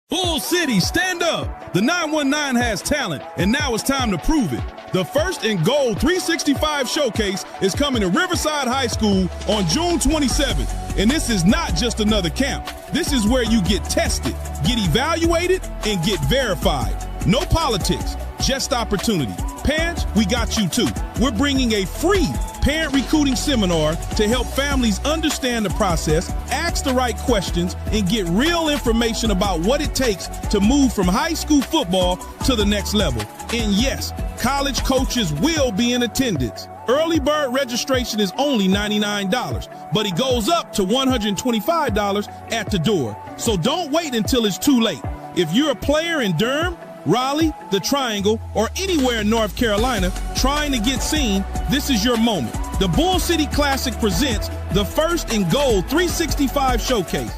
Bull City, stand up. The 919 has talent, and now it's time to prove it. The first and goal 365 showcase is coming to Riverside High School on June 27th. And this is not just another camp. This is where you get tested, get evaluated, and get verified. No politics, just opportunity. Parents, we got you too. We're bringing a free parent recruiting seminar to help families understand the process, ask the right questions, and get real information about what it takes to move from high school football to the next level. And yes, college coaches will be in attendance. Early bird registration is only $99, but it goes up to $125 at the door. So don't wait until it's too late. If you're a player in Durham, Raleigh, the Triangle, or anywhere in North Carolina trying to get seen, this is your moment. The Bull City Classic presents the first and goal 365 showcase.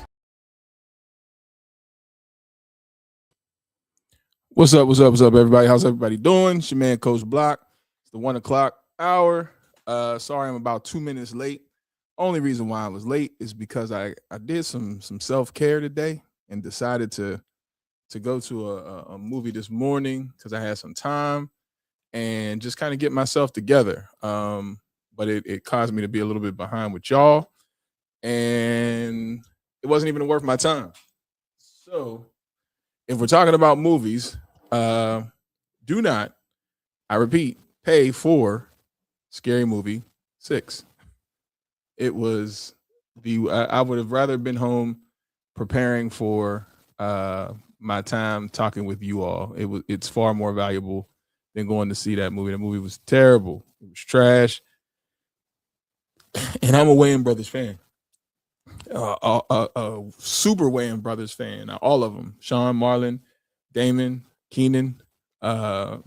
What's up, everybody? How's everybody doing? It's your man, Coach Block. It's the 1 o'clock hour. Sorry I'm about 2 minutes late. Only reason why I was late is because I did some self-care today and decided to go to a movie this morning because I had some time and just kind of get myself together. But it caused me to be a little bit behind with y'all, and it wasn't even worth my time. So if we're talking about movies, do not, I repeat, pay for Scary Movie 6. It was I would have rather been home preparing for my time talking with you all. It's far more valuable than going to see that movie. The movie was terrible. It was trash. And I'm a Wayans Brothers fan. A super Wayans Brothers fan. All of them. Sean, Marlon, Damon, Keenan. But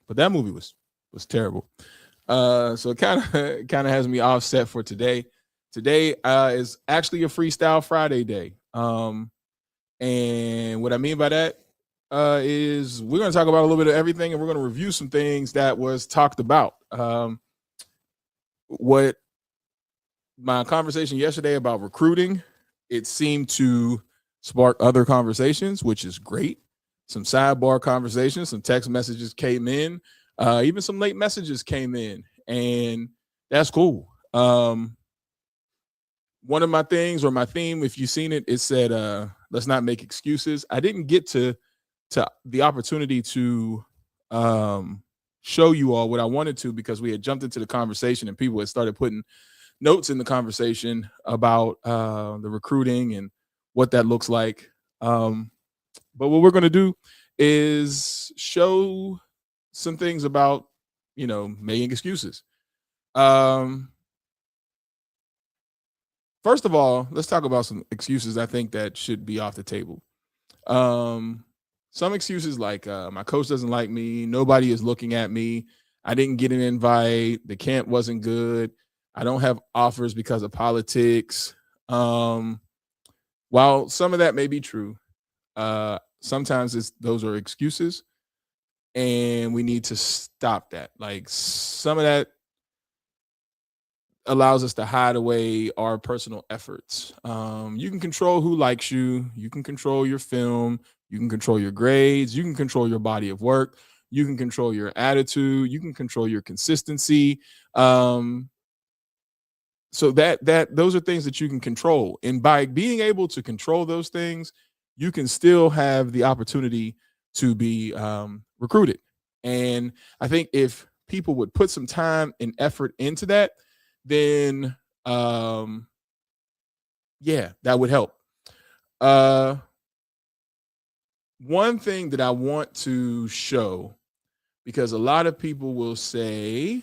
that movie was terrible. So it kind of has me offset for today. Today is actually a Freestyle Friday day. And what I mean by that is we're going to talk about a little bit of everything, and we're going to review some things that was talked about. What my conversation yesterday about recruiting, it seemed to spark other conversations, which is great. Some sidebar conversations, some text messages came in, even some late messages came in, and that's cool. One of my things, or my theme, if you've seen it, it said, let's not make excuses. I didn't get to the opportunity to show you all what I wanted to because we had jumped into the conversation and people had started putting notes in the conversation about the recruiting and what that looks like. But what we're going to do is show some things about, making excuses. First of all, let's talk about some excuses I think that should be off the table. Some excuses like my coach doesn't like me, nobody is looking at me, I didn't get an invite, the camp wasn't good, I don't have offers because of politics. While some of that may be true, sometimes those are excuses, and we need to stop that. Like, some of that allows us to hide away our personal efforts. You can control who likes you. You can control your film. You can control your grades. You can control your body of work. You can control your attitude. You can control your consistency. So those are things that you can control. And by being able to control those things, you can still have the opportunity to be recruited. And I think if people would put some time and effort into that, then that would help. One thing that I want to show, because a lot of people will say,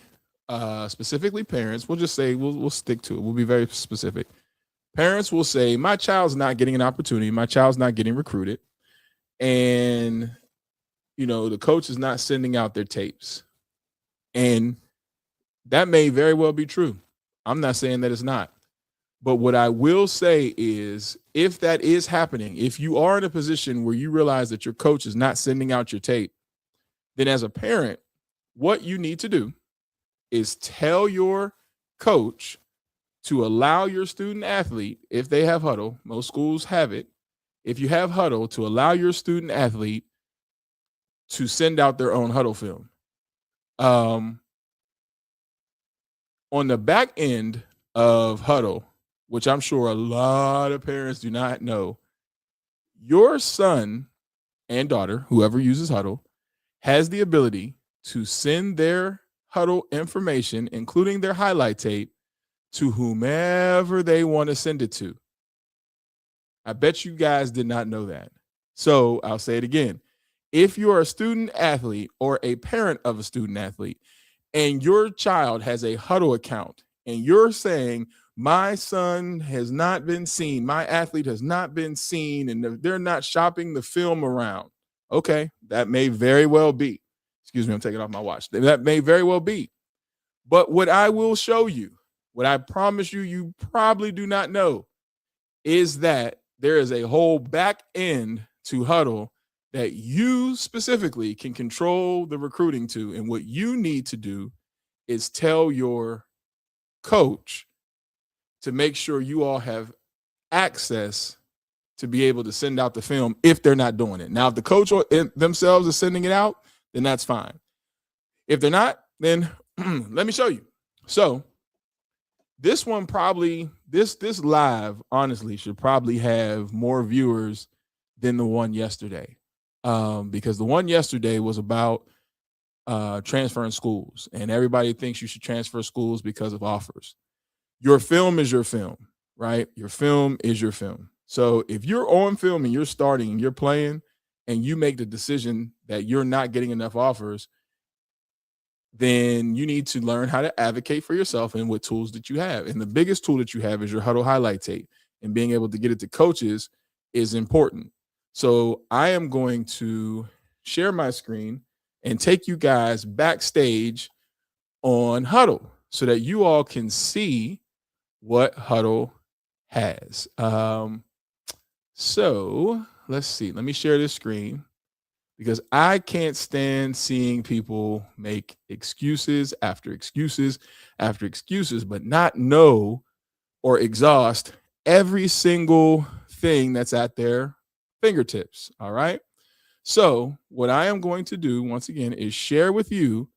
specifically parents, we'll just say, we'll stick to it. We'll be very specific. Parents will say, my child's not getting an opportunity. My child's not getting recruited. And, the coach is not sending out their tapes. And that may very well be true. I'm not saying that it's not. But what I will say is, if that is happening, if you are in a position where you realize that your coach is not sending out your tape, then as a parent, what you need to do is tell your coach to allow your student athlete, if they have huddle, most schools have it, if you have huddle, to allow your student athlete to send out their own huddle film. On the back end of huddle, which I'm sure a lot of parents do not know, your son and daughter, whoever uses huddle, has the ability to send their huddle information, including their highlight tape, to whomever they want to send it to. I bet you guys did not know that. So I'll say it again. If you're a student athlete or a parent of a student athlete and your child has a huddle account and you're saying, my son has not been seen, my athlete has not been seen, and they're not shopping the film around. Okay, that may very well be. Excuse me, I'm taking off my watch. That may very well be. But what I will show you, what I promise you probably do not know, is that there is a whole back end to huddle that you specifically can control the recruiting to. And what you need to do is tell your coach to make sure you all have access to be able to send out the film if they're not doing it. Now, if the coach themselves is sending it out, then that's fine. If they're not, then let me show you. So this one probably, this live, honestly, should probably have more viewers than the one yesterday. Because the one yesterday was about transferring schools, and everybody thinks you should transfer schools because of offers. Your film is your film, right? Your film is your film. So if you're on film and you're starting and you're playing and you make the decision that you're not getting enough offers, then you need to learn how to advocate for yourself and what tools that you have. And the biggest tool that you have is your huddle highlight tape, and being able to get it to coaches is important. So I am going to share my screen and take you guys backstage on huddle so that you all can see what huddle has. So let's see. Let me share this screen, because I can't stand seeing people make excuses after excuses after excuses, but not know or exhaust every single thing that's at their fingertips. All right. So what I am going to do once again is share with you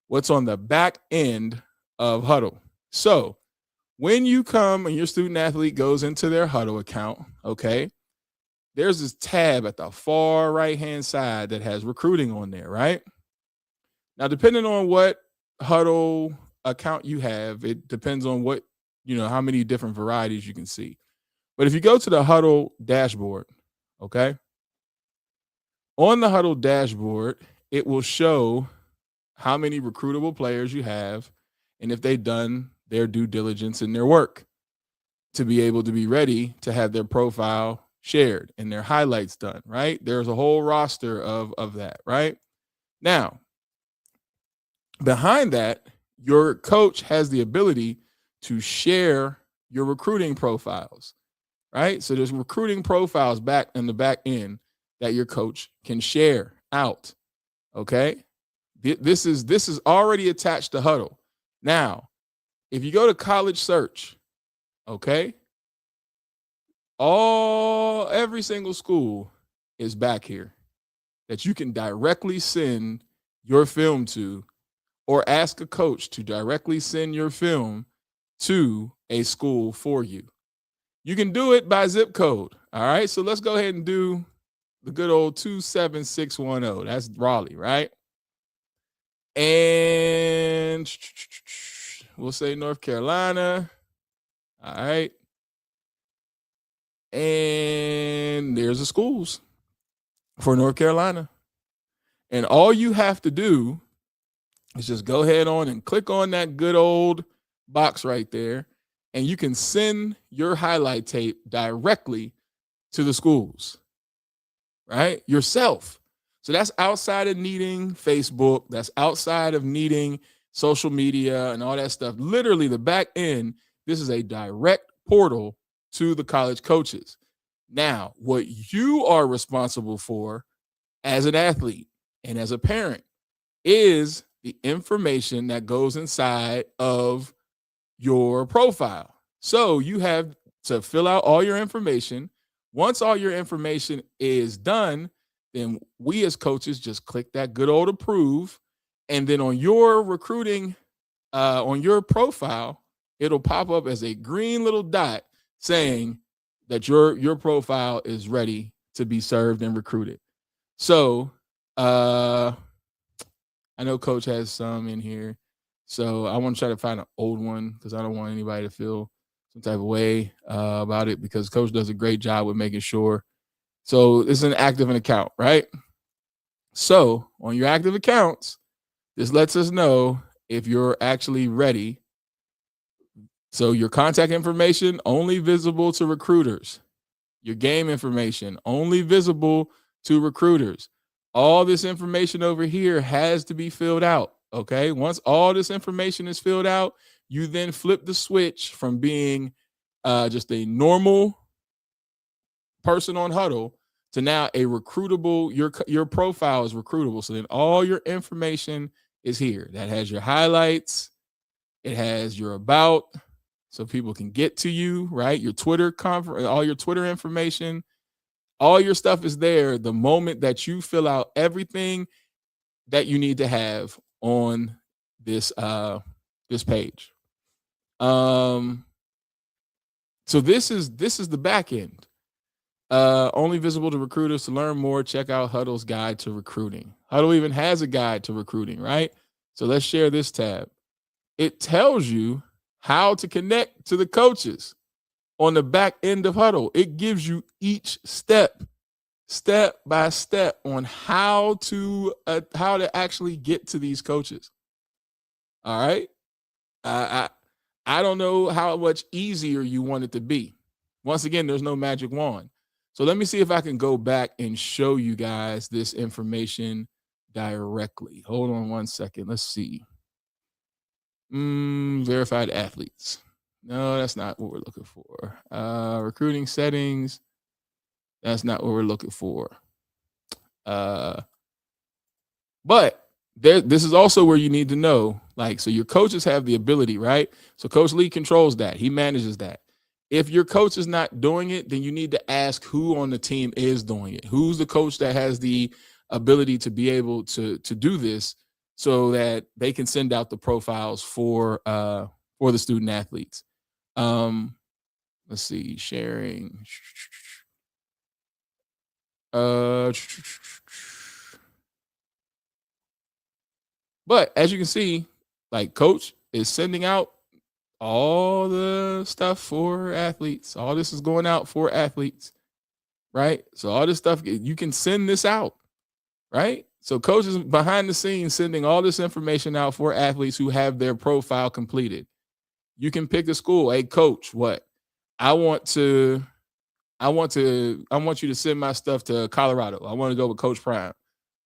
what's on the back end of huddle. So when you come and your student athlete goes into their huddle account, okay, there's this tab at the far right-hand side that has recruiting on there, right? Now, depending on what huddle account you have, it depends on what, how many different varieties you can see. But if you go to the huddle dashboard, okay, on the huddle dashboard, it will show how many recruitable players you have and if they've done their due diligence in their work to be able to be ready to have their profile shared and their highlights done, right? There's a whole roster of that, right? Now, behind that, your coach has the ability to share your recruiting profiles, right? So there's recruiting profiles back in the back end that your coach can share out, okay? This is already attached to huddle. Now, if you go to college search, okay, every single school is back here that you can directly send your film to, or ask a coach to directly send your film to a school for you. You can do it by zip code. All right. So let's go ahead and do the good old 27610. That's Raleigh, right? And we'll say North Carolina. All right. And there's the schools for North Carolina. And all you have to do is just go ahead on and click on that good old box right there, and you can send your highlight tape directly to the schools, right? Yourself. So that's outside of needing Facebook. That's outside of needing social media and all that stuff. Literally the back end, this is a direct portal to the college coaches. Now, what you are responsible for as an athlete and as a parent is the information that goes inside of your profile. So you have to fill out all your information Once all your information is done, then we as coaches just click that good old approve. And then on your recruiting, on your profile, it'll pop up as a green little dot saying that your profile is ready to be served and recruited. So I know Coach has some in here. So I want to try to find an old one because I don't want anybody to feel some type of way about it, because Coach does a great job with making sure. So it's an active account, right? So on your active accounts, this lets us know if you're actually ready. So your contact information only visible to recruiters. Your game information only visible to recruiters. All this information over here has to be filled out. Okay. Once all this information is filled out, you then flip the switch from being just a normal person on Huddle to now a recruitable. Your profile is recruitable. So then all your information is here. That has your highlights. It has your about, so people can get to you, right? Your Twitter all your Twitter information, all your stuff is there the moment that you fill out everything that you need to have on this this page. So this is the back end. Only visible to recruiters. To learn more, check out Huddle's guide to recruiting. Huddle even has a guide to recruiting, right? So let's share this tab. It tells you how to connect to the coaches on the back end of Huddle. It gives you each step by step on how to actually get to these coaches. All right. I don't know how much easier you want it to be. Once again, there's no magic wand. So let me see if I can go back and show you guys this information directly. Hold on one second. Let's see. Verified athletes. No, that's not what we're looking for. Recruiting settings. That's not what we're looking for. But this is also where you need to know, like, so your coaches have the ability, right? So Coach Lee controls that. He manages that. If your coach is not doing it, then you need to ask who on the team is doing it. Who's the coach that has the ability to be able to do this, so that they can send out the profiles for the student athletes. Let's see, sharing. But as you can see, like, Coach is sending out all the stuff for athletes. All this is going out for athletes, right? So all this stuff, you can send this out, right? So Coach is behind the scenes sending all this information out for athletes who have their profile completed. You can pick a school. Hey, Coach, what? I want you to send my stuff to Colorado. I want to go with Coach Prime.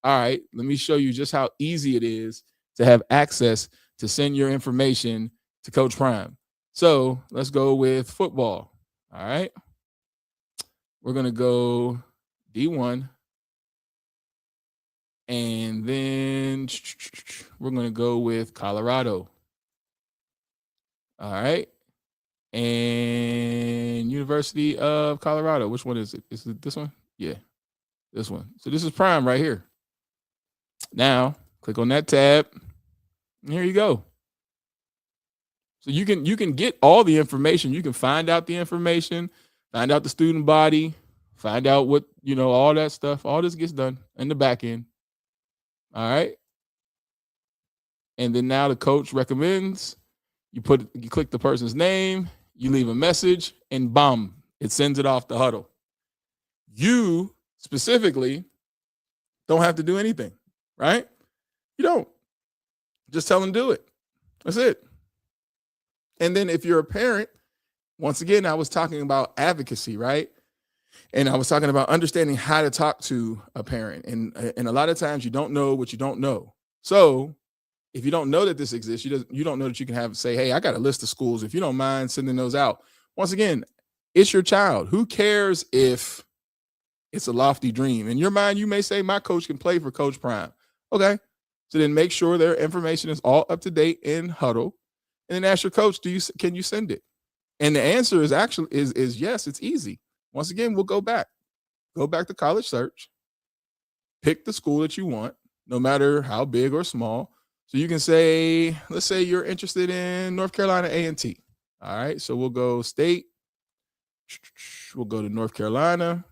All right, let me show you just how easy it is to have access to send your information to Coach Prime. So let's go with football. All right. We're going to go D1. And then we're going to go with Colorado. All right. And University of Colorado. Which one is it? Is it this one? Yeah, this one. So this is Prime right here. Now, click on that tab. And here you go. So you can get all the information. You can find out the information, find out the student body, find out what, all that stuff. All this gets done in the back end. All right. And then now the coach recommends, you click the person's name, you leave a message, and boom, it sends it off the Huddle. You specifically don't have to do anything, right? You don't. Just tell them to do it. That's it. And then if you're a parent, once again, I was talking about advocacy, right? And I was talking about understanding how to talk to a parent. And a lot of times you don't know what you don't know. So if you don't know that this exists, you don't know that you can say, hey, I got a list of schools. If you don't mind sending those out. Once again, it's your child. Who cares if it's a lofty dream? In your mind, you may say, my coach can play for Coach Prime. Okay. So then make sure their information is all up to date in Huddle. And then ask your coach, can you send it? And the answer is actually is yes, it's easy. Once again, we'll go back to college search, pick the school that you want, no matter how big or small. So you can say, let's say you're interested in North Carolina A&T. All right, so we'll go state. We'll go to North Carolina.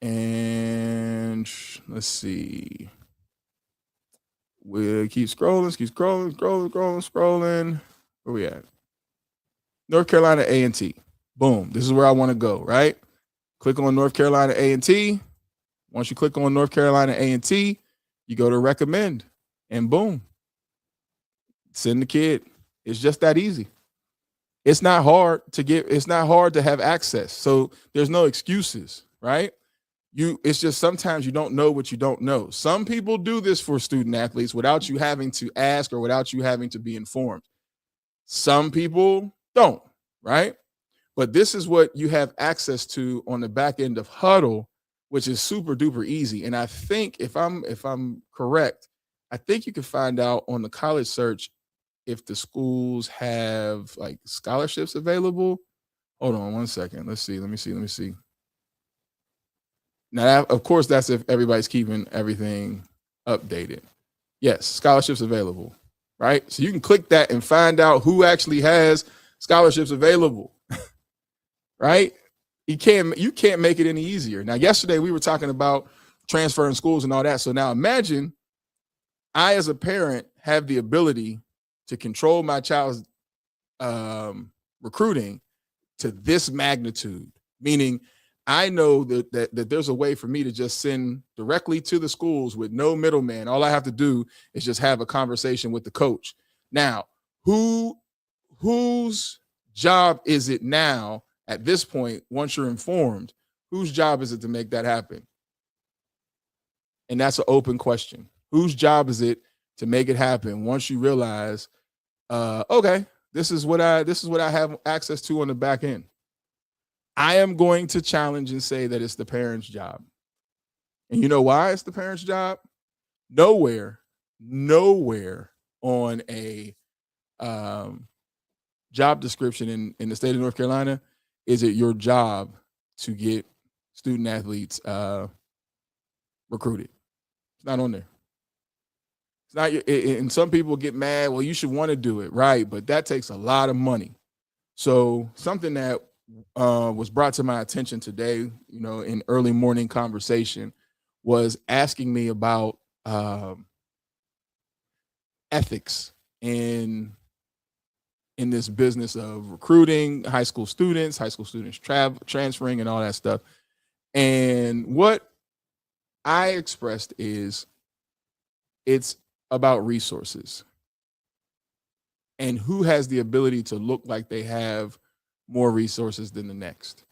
And let's see. We'll keep scrolling. Where we at? North Carolina A&T. Boom. This is where I want to go, right? Click on North Carolina A&T. Once you click on North Carolina A&T, you go to recommend, and boom. Send the kid. It's just that easy. It's not hard to have access. So there's no excuses, right? It's just sometimes you don't know what you don't know. Some people do this for student athletes without you having to ask or without you having to be informed. Some people don't, right? But this is what you have access to on the back end of Huddle, which is super duper easy. And I think if I'm correct, I think you can find out on the college search if the schools have like scholarships available. Hold on one second. Let me see. Now, of course, that's if everybody's keeping everything updated. Yes, scholarships available, right? So you can click that and find out who actually has scholarships available, right? You can't make it any easier. Now, yesterday we were talking about transferring schools and all that. So now imagine I, as a parent, have the ability to control my child's recruiting to this magnitude, meaning I know that there's a way for me to just send directly to the schools with no middleman. All I have to do is just have a conversation with the coach. Now, whose job is it now at this point, once you're informed, whose job is it to make that happen? And that's an open question. Whose job is it to make it happen once you realize, okay, this is what I have access to on the back end? I am going to challenge and say that it's the parent's job. And you know why it's the parent's job? Nowhere on a job description in the state of North Carolina is it your job to get student athletes recruited. It's not on there. It's not. And some people get mad. Well, you should want to do it, right? But that takes a lot of money. So something that was brought to my attention today, in early morning conversation, was asking me about ethics in this business of recruiting high school students transferring and all that stuff. And what I expressed is it's about resources and who has the ability to look like they have more resources than the next.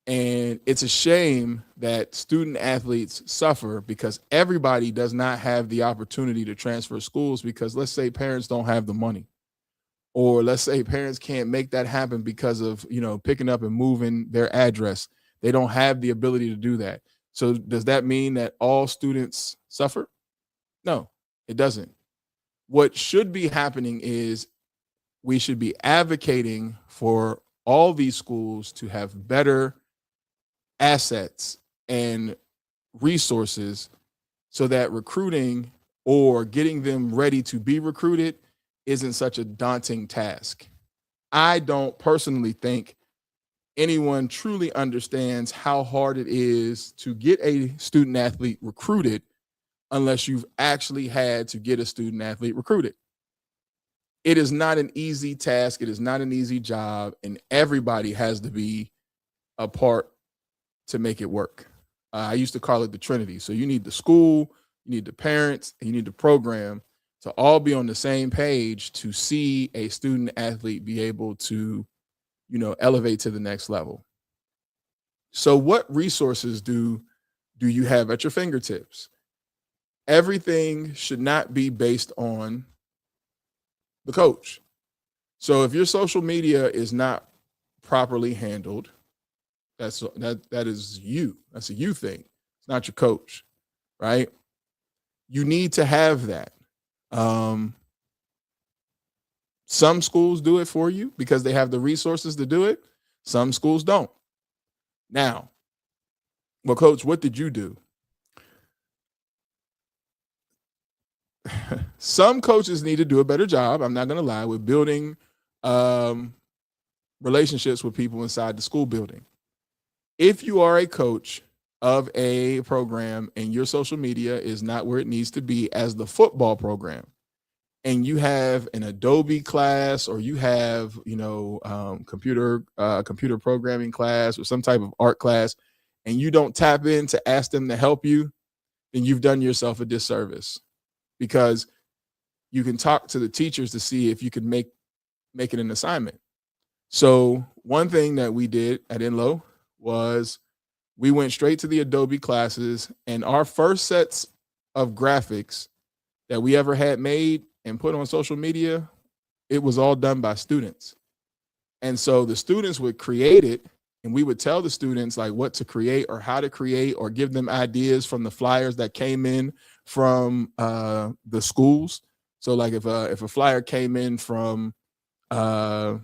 And it's a shame that student athletes suffer because everybody does not have the opportunity to transfer schools because, let's say, parents don't have the money, or let's say parents can't make that happen because of, picking up and moving their address. They don't have the ability to do that. So does that mean that all students suffer? No, it doesn't. What should be happening is we should be advocating for all these schools to have better assets and resources so that recruiting or getting them ready to be recruited isn't such a daunting task. I don't personally think anyone truly understands how hard it is to get a student athlete recruited unless you've actually had to get a student athlete recruited. It is not an easy task. It is not an easy job, and everybody has to be a part to make it work. I used to call it the Trinity. So you need the school, you need the parents, and you need the program to all be on the same page to see a student athlete be able to, elevate to the next level. So what resources do you have at your fingertips? Everything should not be based on the coach. So if your social media is not properly handled, that is you. That's a you thing. It's not your coach, right? You need to have that. Some schools do it for you because they have the resources to do it. Some schools don't. Now, well, coach, what did you do? Some coaches need to do a better job, I'm not going to lie, with building relationships with people inside the school building. If you are a coach of a program and your social media is not where it needs to be as the football program, and you have an Adobe class, or you have, computer programming class or some type of art class, and you don't tap in to ask them to help you, then you've done yourself a disservice, because you can talk to the teachers to see if you can make it an assignment. So one thing that we did at Enlow was we went straight to the Adobe classes, and our first sets of graphics that we ever had made and put on social media, it was all done by students. And so the students would create it, and we would tell the students like what to create or how to create, or give them ideas from the flyers that came in from the schools. So like if a flyer came in from North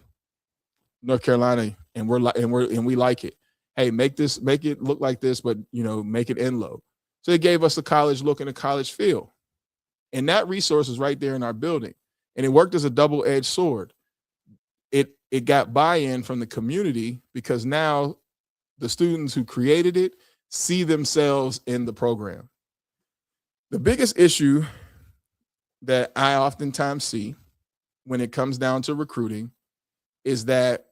Carolina, and we like it, hey, make it look like this, but make it Enlow. So it gave us a college look and a college feel. And that resource is right there in our building. And it worked as a double-edged sword. It got buy-in from the community, because now the students who created it see themselves in the program. The biggest issue that I oftentimes see when it comes down to recruiting is that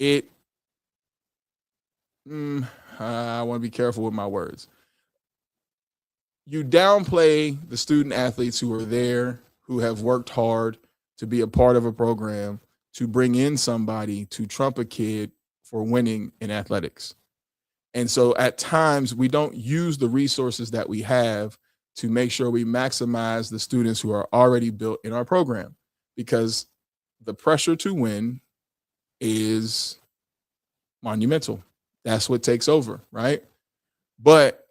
I want to be careful with my words. You downplay the student athletes who are there, who have worked hard to be a part of a program, to bring in somebody to trump a kid for winning in athletics. And so at times we don't use the resources that we have to make sure we maximize the students who are already built in our program, because the pressure to win is monumental. That's what takes over, right? But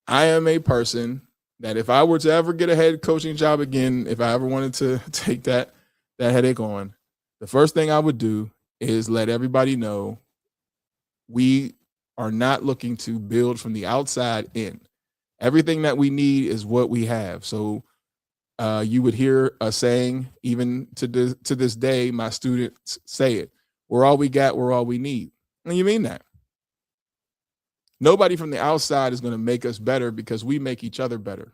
I am a person that if I were to ever get a head coaching job again, if I ever wanted to take that headache on, the first thing I would do is let everybody know we are not looking to build from the outside in. Everything that we need is what we have. So you would hear a saying, even to this day, my students say it: we're all we got, we're all we need. And you mean that. Nobody from the outside is going to make us better, because we make each other better.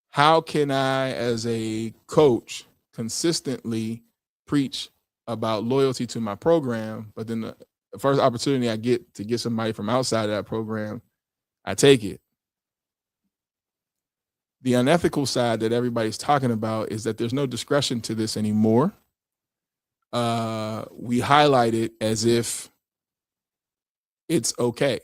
How can I, as a coach, consistently preach about loyalty to my program, but then the first opportunity I get to get somebody from outside of that program, I take it? The unethical side that everybody's talking about is that there's no discretion to this anymore. We highlight it as if it's okay.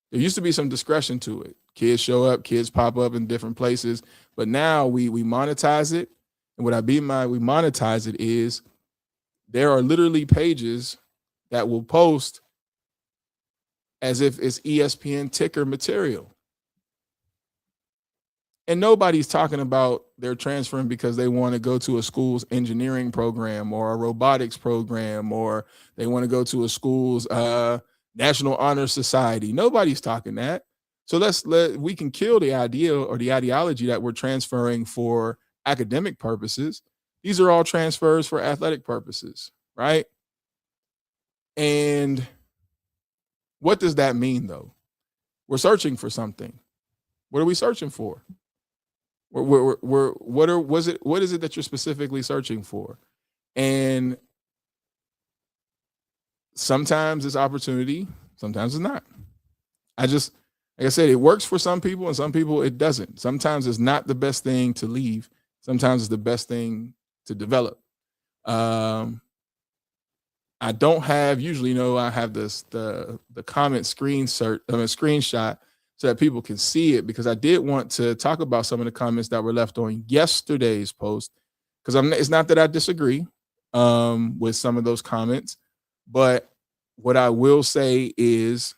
There used to be some discretion to it. Kids show up, kids pop up in different places, but now we monetize it. And what I mean by we monetize it is there are literally pages that will post as if it's ESPN ticker material. And nobody's talking about they're transferring because they want to go to a school's engineering program or a robotics program, or they want to go to a school's National Honor Society. Nobody's talking that. So we can kill the idea or the ideology that we're transferring for academic purposes. These are all transfers for athletic purposes, right? And what does that mean, though? We're searching for something. What are we searching for? What is it that you're specifically searching for? And sometimes it's opportunity, sometimes it's not. Like I said, it works for some people, and some people it doesn't. Sometimes it's not the best thing to leave. Sometimes it's the best thing to develop. I don't have usually, I have the comment screenshot so that people can see it, because I did want to talk about some of the comments that were left on yesterday's post, because it's not that I disagree with some of those comments, but what I will say is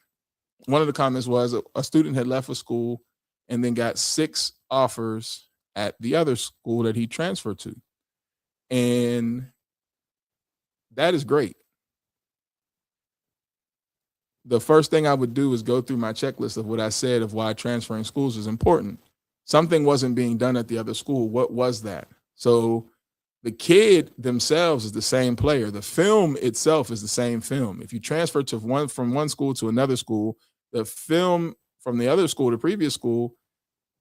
one of the comments was a student had left a school and then got 6 offers at the other school that he transferred to. And that is great. the first thing I would do is go through my checklist of what I said of why transferring schools is important. Something wasn't being done at the other school. What was that? So the kid themselves is the same player. The film itself is the same film. If you transfer from one school to another school, the film from the other school to previous school,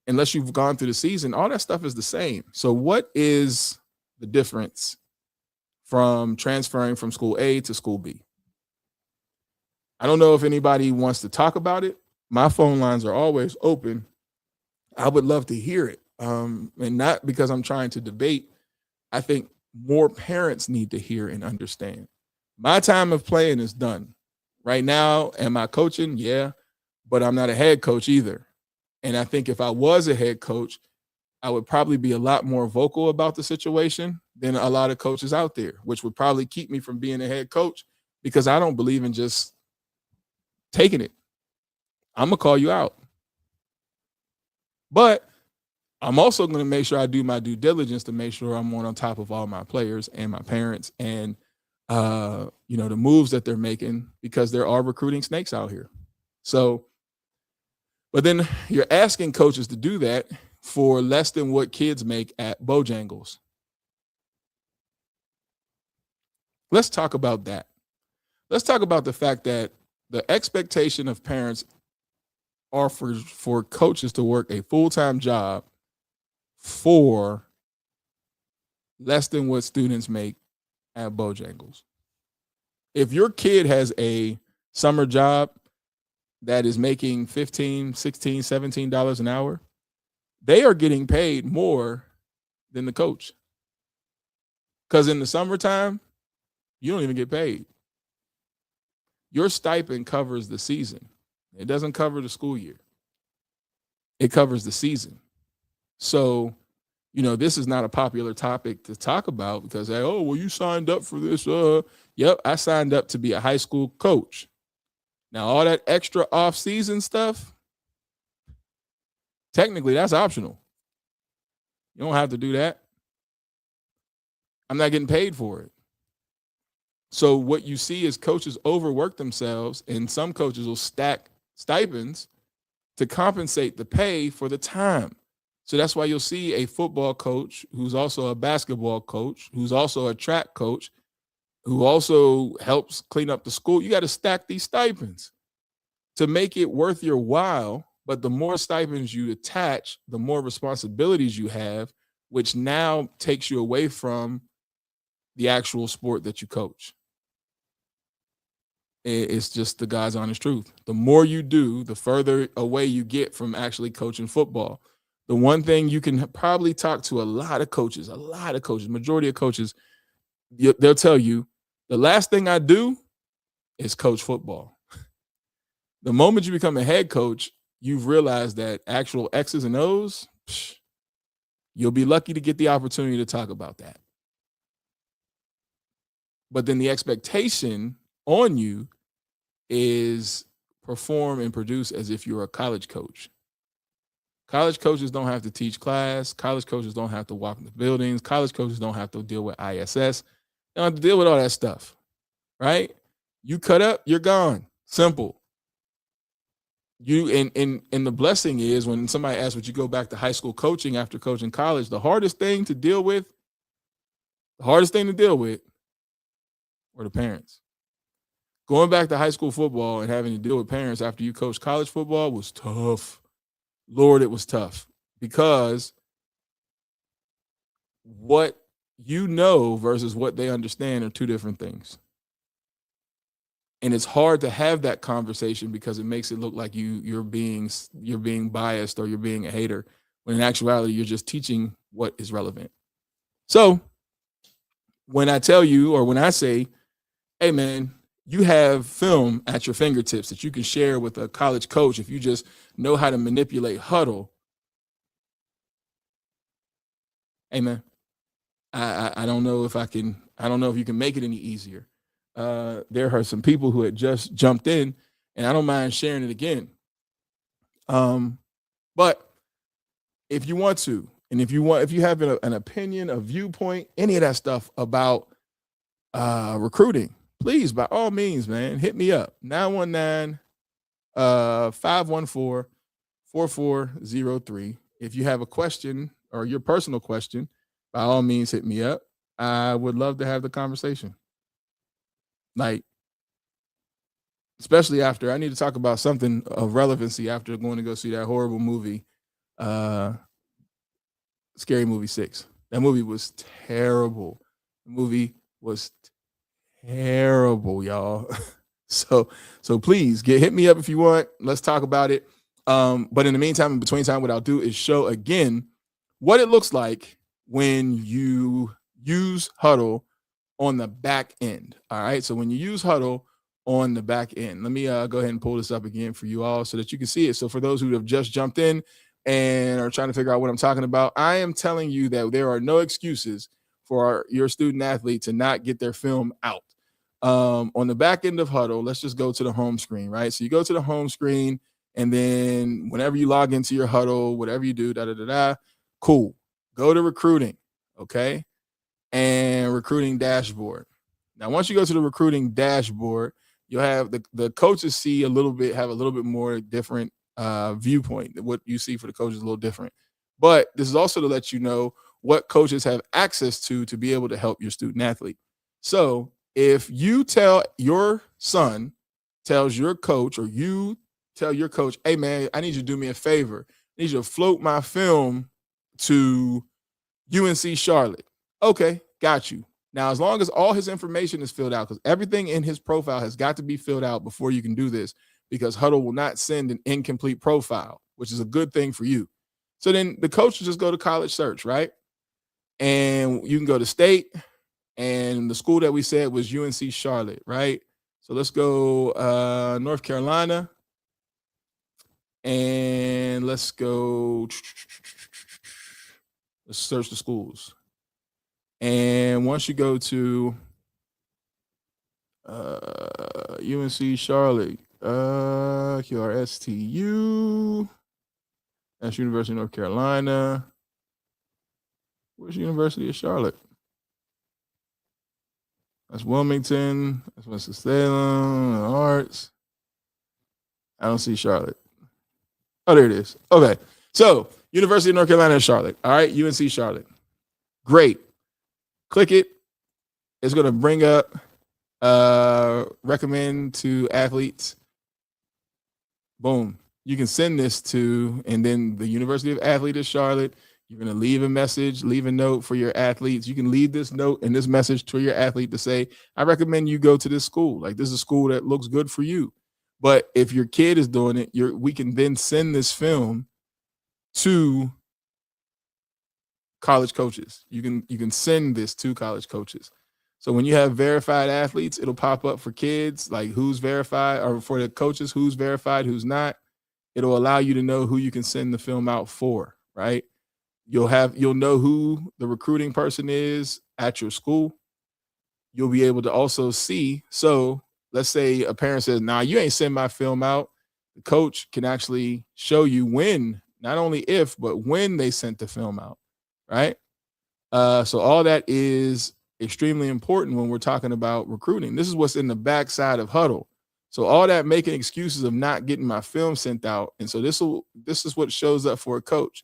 unless you've gone through the season, all that stuff is the same. So what is the difference from transferring from school A to school B? I don't know if anybody wants to talk about it. My phone lines are always open. I would love to hear it. And not because I'm trying to debate. I think more parents need to hear and understand. My time of playing is done. Right now, am I coaching? Yeah, but I'm not a head coach either. And I think if I was a head coach, I would probably be a lot more vocal about the situation than a lot of coaches out there, which would probably keep me from being a head coach because I don't believe in just taking it. I'm going to call you out. But I'm also going to make sure I do my due diligence to make sure I'm on top of all my players and my parents and, the moves that they're making, because there are recruiting snakes out here. So, but then you're asking coaches to do that for less than what kids make at Bojangles. Let's talk about that. Let's talk about the fact that the expectation of parents are for coaches to work a full-time job for less than what students make at Bojangles. If your kid has a summer job that is making $15, $16, $17 an hour, they are getting paid more than the coach. Because in the summertime, you don't even get paid. Your stipend covers the season. It doesn't cover the school year. It covers the season. So, this is not a popular topic to talk about because, you signed up for this. Yep, I signed up to be a high school coach. Now, all that extra off-season stuff, technically, that's optional. You don't have to do that. I'm not getting paid for it. So what you see is coaches overwork themselves, and some coaches will stack stipends to compensate the pay for the time. So that's why you'll see a football coach who's also a basketball coach, who's also a track coach, who also helps clean up the school. You got to stack these stipends to make it worth your while. But the more stipends you attach, the more responsibilities you have, which now takes you away from the actual sport that you coach. It's just the God's honest truth. The more you do, the further away you get from actually coaching football. The one thing you can probably talk to a lot of coaches, majority of coaches, they'll tell you, the last thing I do is coach football. The moment you become a head coach, you've realized that actual X's and O's, you'll be lucky to get the opportunity to talk about that. But then the expectation on you is perform and produce as if you're a college coach. College coaches don't have to teach class. College coaches don't have to walk in the buildings. College coaches don't have to deal with ISS. They don't have to deal with all that stuff, right? You cut up, you're gone. Simple. And the blessing is when somebody asks, would you go back to high school coaching after coaching college? The hardest thing to deal with were the parents. Going back to high school football and having to deal with parents after you coach college football was tough. Lord, it was tough because what you know versus what they understand are two different things. And it's hard to have that conversation because it makes it look like you're being biased or you're being a hater, when in actuality, you're just teaching what is relevant. So when I tell you, or when I say, hey man, you have film at your fingertips that you can share with a college coach if you just know how to manipulate huddle. Hey man, I don't know if you can make it any easier. There are some people who had just jumped in, and I don't mind sharing it again. But if you want to, and if you have an opinion, a viewpoint, any of that stuff about recruiting, please, by all means, man, hit me up. 919-514-4403. If you have a question or your personal question, by all means, hit me up. I would love to have the conversation. Like, especially after I need to talk about something of relevancy after going to go see that horrible movie, Scary Movie 6. That movie was terrible. The movie was terrible, y'all. So please hit me up if you want. Let's talk about it. But in the meantime, in between time, what I'll do is show again what it looks like when you use Huddle on the back end. All right. So when you use Huddle on the back end, let me go ahead and pull this up again for you all so that you can see it. So for those who have just jumped in and are trying to figure out what I'm talking about, I am telling you that there are no excuses for your student athlete to not get their film out. On the back end of Huddle, let's just go to the home screen, right? So you go to the home screen, and then whenever you log into your Huddle, whatever you do, cool. Go to recruiting, okay? And recruiting dashboard. Now, once you go to the recruiting dashboard, you'll have the coaches have a little bit more different viewpoint. What you see for the coaches is a little different. But this is also to let you know what coaches have access to be able to help your student athlete. So if you tell your son, tells your coach, or you tell your coach, hey, man, I need you to do me a favor. I need you to float my film to UNC Charlotte. Okay, got you. Now, as long as all his information is filled out, because everything in his profile has got to be filled out before you can do this, because Huddle will not send an incomplete profile, which is a good thing for you. So then the coach will just go to college search, right? And you can go to state, and the school that we said was UNC Charlotte, right? So let's go North Carolina, and let's search the schools. And once you go to UNC Charlotte, QRSTU, that's University of North Carolina. Where's University of Charlotte? That's Wilmington. That's Winston-Salem, Arts. I don't see Charlotte. Oh, there it is. Okay. So University of North Carolina, Charlotte. All right. UNC Charlotte. Great. Click it. It's going to bring up recommend to athletes. Boom. You can send this to, and then the University of Athlete of Charlotte. You're going to leave a message, leave a note for your athletes. You can leave this note and this message to your athlete to say, I recommend you go to this school. Like, this is a school that looks good for you. But if your kid is doing it, we can then send this film to college coaches. You can send this to college coaches. So when you have verified athletes, it'll pop up for kids, like who's verified, or for the coaches, who's verified, who's not. It'll allow you to know who you can send the film out for, right? You'll know who the recruiting person is at your school. You'll be able to also see. So let's say a parent says, nah, you ain't send my film out. The coach can actually show you when, not only if, but when they sent the film out, right? So all that is extremely important when we're talking about recruiting. This is what's in the backside of Huddle. So all that making excuses of not getting my film sent out. And so this is what shows up for a coach.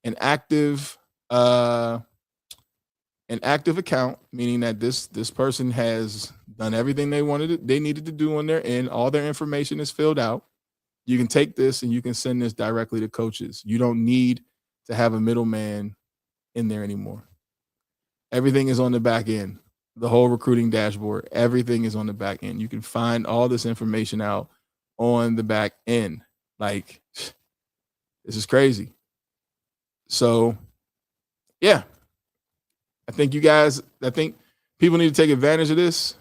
An active account, meaning that this person has done everything they needed to do on their end. All their information is filled out. You can take this and you can send this directly to coaches. You don't need to have a middleman in there anymore. Everything is on the back end. The whole recruiting dashboard, everything is on the back end. You can find all this information out on the back end. Like, this is crazy. So, yeah, I think people need to take advantage of this.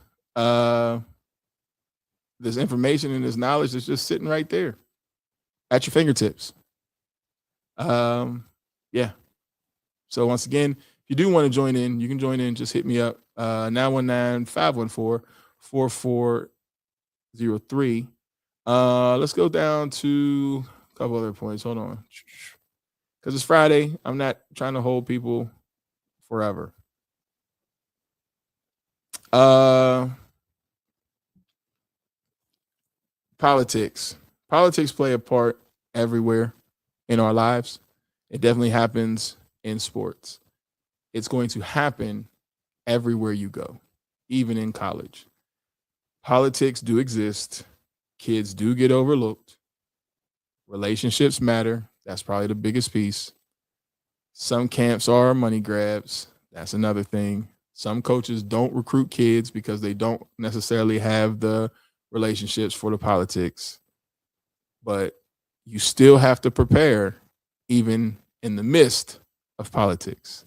This information and this knowledge is just sitting right there at your fingertips. Yeah. So once again, if you do want to join in, you can join in. Just hit me up, 919-514-4403. Let's go down to a couple other points. Hold on. Because it's Friday. I'm not trying to hold people forever. Politics. Politics play a part everywhere in our lives. It definitely happens in sports. It's going to happen everywhere you go, even in college. Politics do exist. Kids do get overlooked. Relationships matter. That's probably the biggest piece. Some camps are money grabs. That's another thing. Some coaches don't recruit kids because they don't necessarily have the relationships for the politics. But you still have to prepare even in the midst of politics.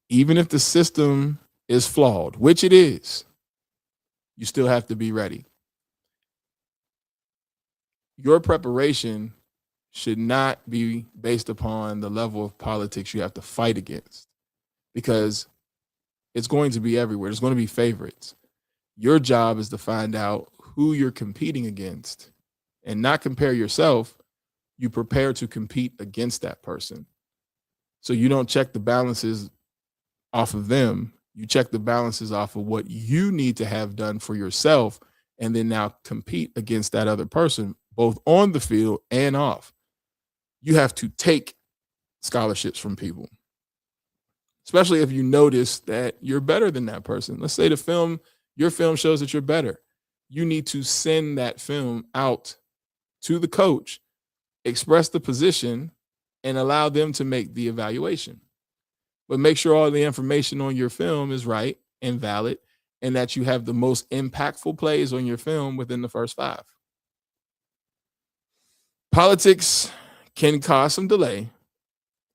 Even if the system is flawed, which it is, you still have to be ready. Your preparation should not be based upon the level of politics you have to fight against, because it's going to be everywhere. There's going to be favorites. Your job is to find out who you're competing against and not compare yourself. You prepare to compete against that person. So you don't check the balances off of them. You check the balances off of what you need to have done for yourself, and then now compete against that other person, both on the field and off. You have to take scholarships from people, especially if you notice that you're better than that person. Let's say your film shows that you're better. You need to send that film out to the coach, express the position, and allow them to make the evaluation. But make sure all the information on your film is right and valid, and that you have the most impactful plays on your film within the first 5. Politics can cause some delay,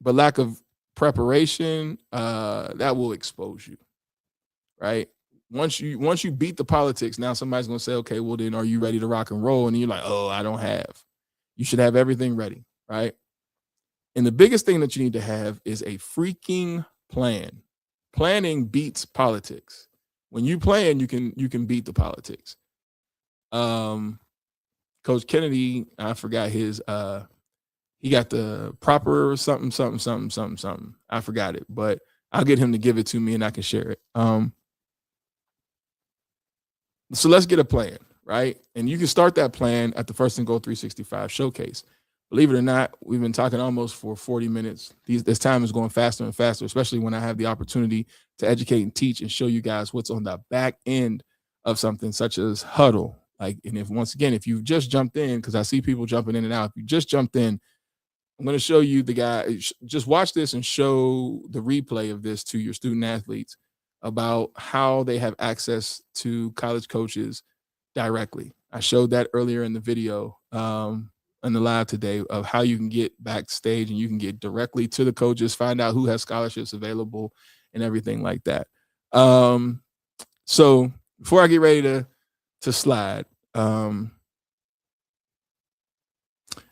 but lack of preparation, that will expose you, right? Once you beat the politics, now somebody's going to say, okay, well then are you ready to rock and roll? And you're like, oh, I don't have. You should have everything ready, right? And the biggest thing that you need to have is a freaking plan. Planning beats politics. When you plan, you can beat the politics. Coach Kennedy, I forgot his he got the proper something. I forgot it, but I'll get him to give it to me and I can share it. So let's get a plan, right? And you can start that plan at the First and Goal 365 showcase. Believe it or not, we've been talking almost for 40 minutes. This time is going faster and faster, especially when I have the opportunity to educate and teach and show you guys what's on the back end of something such as huddle. Like, and if you've just jumped in, because I see people jumping in and out, if you just jumped in, I'm going to show you the guy. Just watch this and show the replay of this to your student athletes about how they have access to college coaches directly. I showed that earlier in the video in the live today of how you can get backstage and you can get directly to the coaches, find out who has scholarships available and everything like that. So before I get ready to slide, I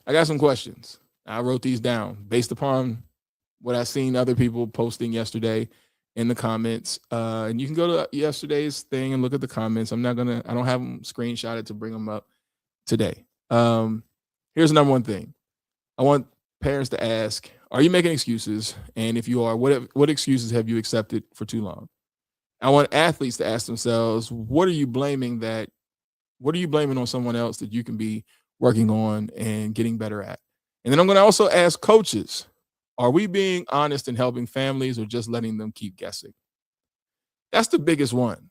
got some questions. I wrote these down based upon what I seen other people posting yesterday in the comments. And you can go to yesterday's thing and look at the comments. I don't have them screenshotted to bring them up today. Here's the number one thing. I want parents to ask, are you making excuses? And if you are, what excuses have you accepted for too long? I want athletes to ask themselves, what are you blaming on someone else that you can be working on and getting better at? And then I'm going to also ask coaches, are we being honest and helping families or just letting them keep guessing? That's the biggest one.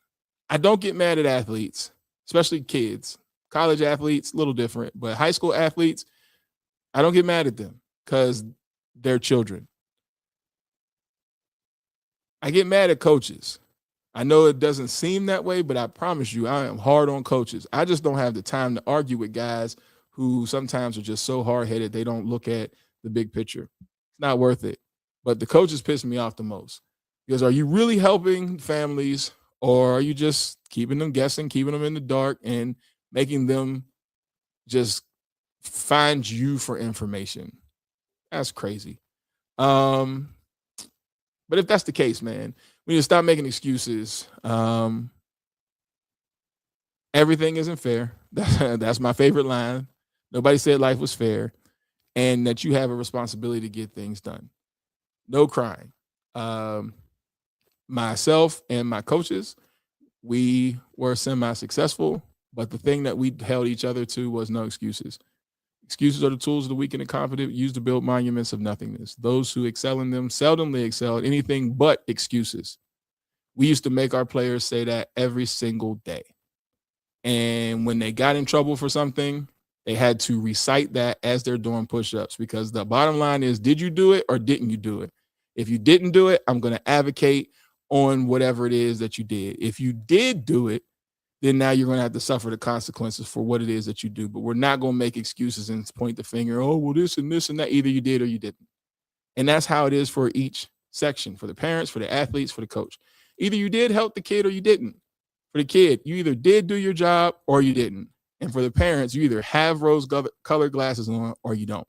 I don't get mad at athletes, especially kids. College athletes, a little different, but high school athletes, I don't get mad at them because they're children. I get mad at coaches. I know it doesn't seem that way, but I promise you, I am hard on coaches. I just don't have the time to argue with guys who sometimes are just so hard-headed they don't look at the big picture. It's not worth it. But the coaches piss me off the most because are you really helping families or are you just keeping them guessing, keeping them in the dark and making them just find you for information? That's crazy. But if that's the case, man, we need to stop making excuses. Everything isn't fair. That's my favorite line. Nobody said life was fair, and that you have a responsibility to get things done. No crying. Myself and my coaches, we were semi-successful. But the thing that we held each other to was no excuses. Excuses are the tools of the weak and incompetent used to build monuments of nothingness. Those who excel in them seldomly excel at anything but excuses. We used to make our players say that every single day. And when they got in trouble for something, they had to recite that as they're doing push-ups, because the bottom line is, did you do it or didn't you do it? If you didn't do it, I'm going to advocate on whatever it is that you did. If you did do it, then now you're going to have to suffer the consequences for what it is that you do. But we're not going to make excuses and point the finger, oh, well, this and this and that. Either you did or you didn't. And that's how it is for each section, for the parents, for the athletes, for the coach. Either you did help the kid or you didn't. For the kid, you either did do your job or you didn't. And for the parents, you either have rose-colored glasses on or you don't.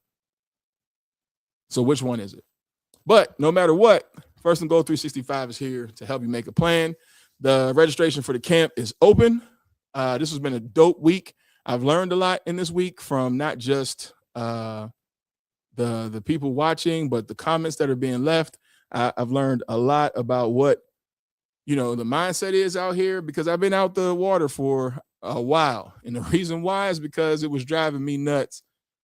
So which one is it? But no matter what, First and Goal 365 is here to help you make a plan. The registration for the camp is open. This has been a dope week. I've learned a lot in this week from not just the people watching, but the comments that are being left. I've learned a lot about what, the mindset is out here, because I've been out the water for a while. And the reason why is because it was driving me nuts.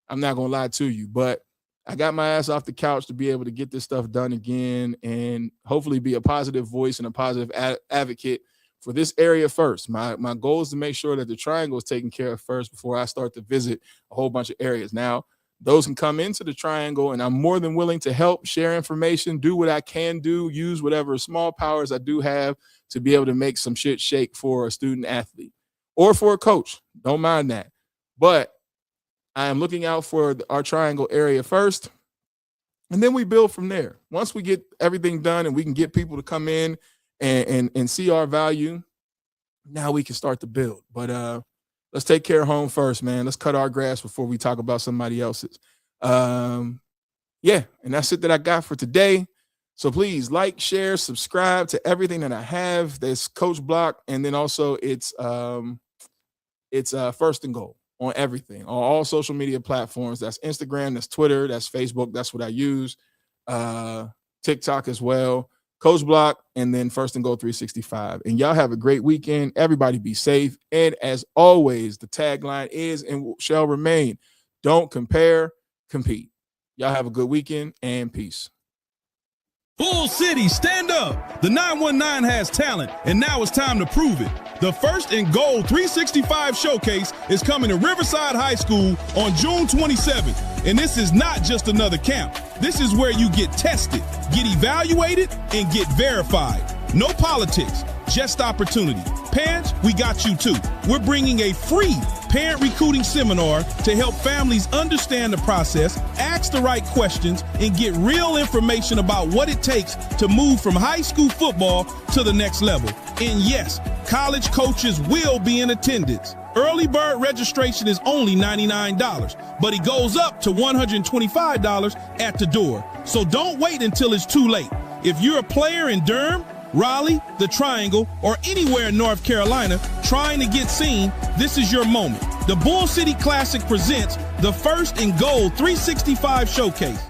I'm not going to lie to you, but I got my ass off the couch to be able to get this stuff done again and hopefully be a positive voice and a positive advocate for this area first. My goal is to make sure that the triangle is taken care of first before I start to visit a whole bunch of areas. Now, those can come into the triangle, and I'm more than willing to help, share information, do what I can do, use whatever small powers I do have to be able to make some shit shake for a student athlete or for a coach. Don't mind that. But I am looking out for our triangle area first, and then we build from there. Once we get everything done and we can get people to come in and see our value, now we can start to build. But let's take care of home first, man. Let's cut our grass before we talk about somebody else's. And that's it that I got for today. So please like, share, subscribe to everything that I have. There's Coach Block, and then also it's First and Goal on everything, on all social media platforms. That's Instagram, that's Twitter, that's Facebook. That's what I use. TikTok as well. Coach Block, and then First and Goal 365. And y'all have a great weekend. Everybody be safe. And as always, the tagline is and shall remain: don't compare, compete. Y'all have a good weekend, and peace. Bull City, stand up. The 919 has talent, and now it's time to prove it. The First and Goal 365 showcase is coming to Riverside High School on June 27th. And this is not just another camp. This is where you get tested, get evaluated, and get verified. No politics, just opportunity. Parents, we got you too. We're bringing a free parent recruiting seminar to help families understand the process, ask the right questions, and get real information about what it takes to move from high school football to the next level. And yes, college coaches will be in attendance. Early bird registration is only $99, but it goes up to $125 at the door. So don't wait until it's too late. If you're a player in Durham, Raleigh, the Triangle, or anywhere in North Carolina trying to get seen, this is your moment. The Bull City Classic presents the First and Goal 365 Showcase.